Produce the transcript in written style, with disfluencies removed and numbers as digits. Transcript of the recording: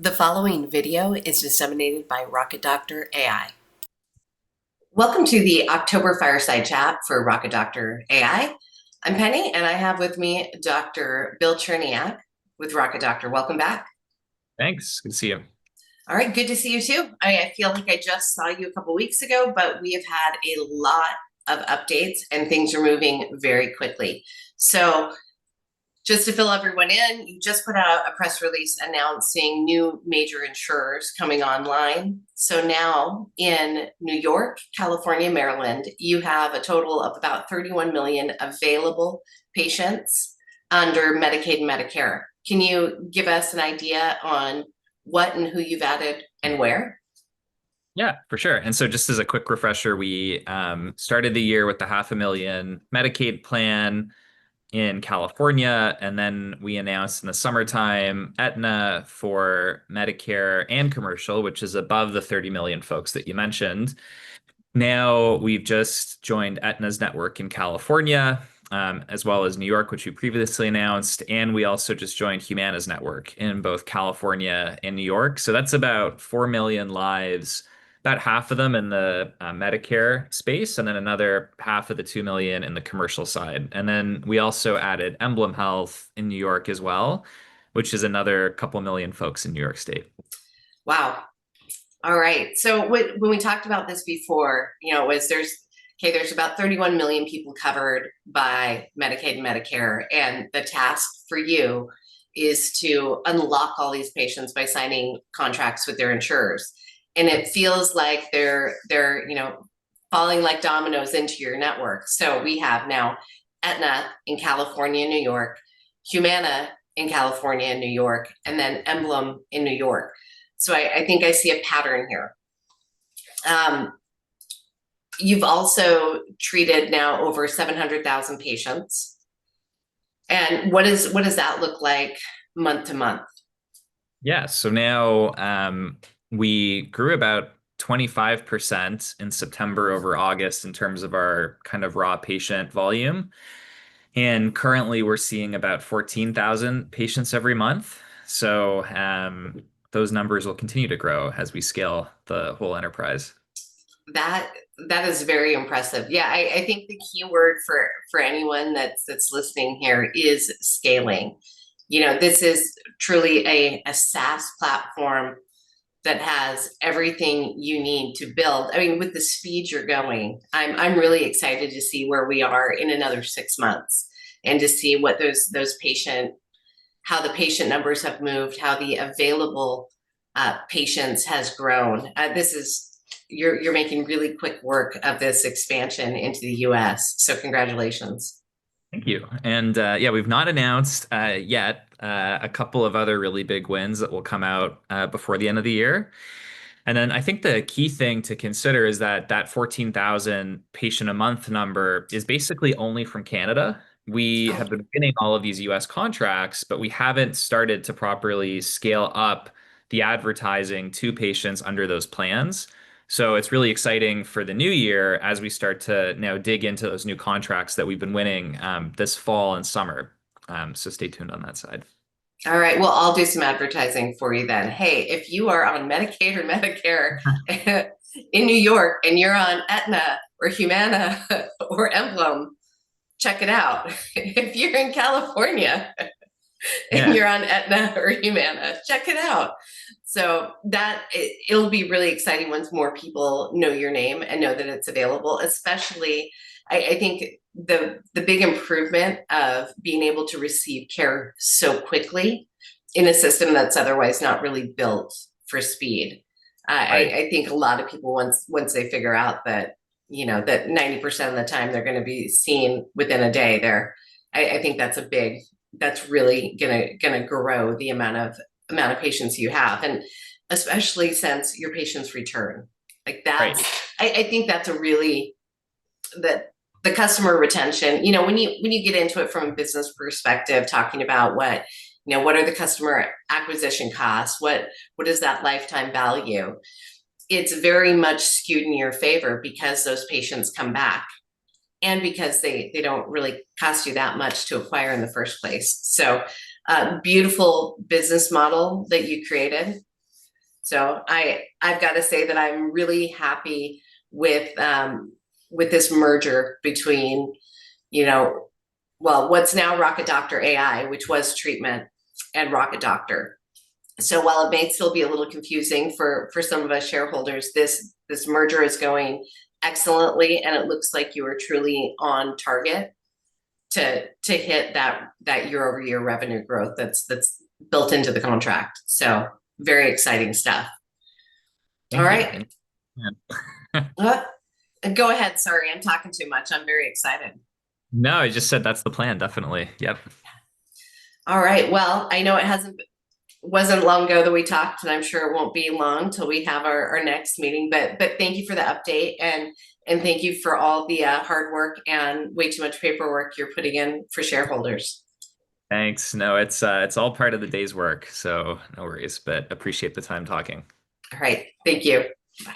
The following video is disseminated by Rocket Doctor AI. Welcome to the October Fireside Chat for Rocket Doctor AI. I'm Penny, and I have with me Dr. Bill Cherniak with Rocket Doctor. Welcome back. Thanks. Good to see you. All right, good to see you too. I feel like I just saw you a couple weeks ago, but we have had a lot of updates and things are moving very quickly. So just to fill everyone in, you just put out a press release announcing new major insurers coming online. So now in New York, California, Maryland, you have a total of about 31 million available patients under Medicaid and Medicare. Can you give us an idea on what and who you've added and where? Yeah, for sure. And so just as a quick refresher, we started the year with the 500,000 Medicaid plan in California, and then we announced in the summertime Aetna for Medicare and commercial, which is above the 30 million folks that you mentioned. Now we've just joined Aetna's network in California, as well as New York, which we previously announced. And we also just joined Humana's network in both California and New York. So that's about 4 million lives, about half of them in the Medicare space, and then another half of the 2 million in the commercial side. And then we also added Emblem Health in New York as well, which is another couple million folks in New York State. Wow. All right. So when we talked about this before, there's about 31 million people covered by Medicaid and Medicare, and the task for you is to unlock all these patients by signing contracts with their insurers. And it feels like they're falling like dominoes into your network. So we have now Aetna in California, New York, Humana in California and New York, and then Emblem in New York. So I think I see a pattern here. You've also treated now over 700,000 patients. And what does that look like month to month? Yeah, so now we grew about 25% in September over August in terms of our kind of raw patient volume. And currently we're seeing about 14,000 patients every month. So those numbers will continue to grow as we scale the whole enterprise. That that is very impressive. Yeah, I think the key word for anyone that's listening here is scaling. This is truly a SaaS platform that has everything you need to build. I mean, with the speed you're going, I'm really excited to see where we are in another 6 months and to see what how the patient numbers have moved, how the available patients has grown. This is you're making really quick work of this expansion into the US. So congratulations. Thank you. And yeah, we've not announced yet a couple of other really big wins that will come out before the end of the year. And then I think the key thing to consider is that 14,000 patient a month number is basically only from Canada. We have been winning all of these US contracts, but we haven't started to properly scale up the advertising to patients under those plans. So it's really exciting for the new year as we start to now dig into those new contracts that we've been winning this fall and summer. So stay tuned on that side. All right. Well, I'll do some advertising for you then. Hey, if you are on Medicaid or Medicare in New York and you're on Aetna or Humana or Emblem, check it out. If you're in California and Yeah. you're on Aetna or Humana, check it out. So it'll be really exciting once more people know your name and know that it's available. Especially, I think the big improvement of being able to receive care so quickly in a system that's otherwise not really built for speed. Right. I think a lot of people once they figure out that that 90% of the time they're going to be seen within a day. I think that's really gonna grow the amount of patients you have, and especially since your patients return. Like Right. I think that's a really that the customer retention. When you get into it from a business perspective, talking about what are the customer acquisition costs, what is that lifetime value? It's very much skewed in your favor because those patients come back and because they don't really cost you that much to acquire in the first place. So beautiful business model that you created. So I've got to say that I'm really happy with this merger between, you know, well, what's now Rocket Doctor AI, which was treatment, and Rocket Doctor. So while it may still be a little confusing for some of us shareholders, this merger is going excellently, and it looks like you are truly on target to hit that year over year revenue growth that's built into the contract. So very exciting stuff. All Thank you. right. Yeah. Uh, Go ahead. Sorry, I'm talking too much. I'm very excited. No, I just said that's the plan, definitely. Yep. All right. Well, I know it wasn't long ago that we talked, and I'm sure it won't be long till we have our next meeting. But thank you for the update, and thank you for all the hard work and way too much paperwork you're putting in for shareholders. Thanks. No, it's all part of the day's work, so no worries, but appreciate the time talking. All right. Thank you. Bye.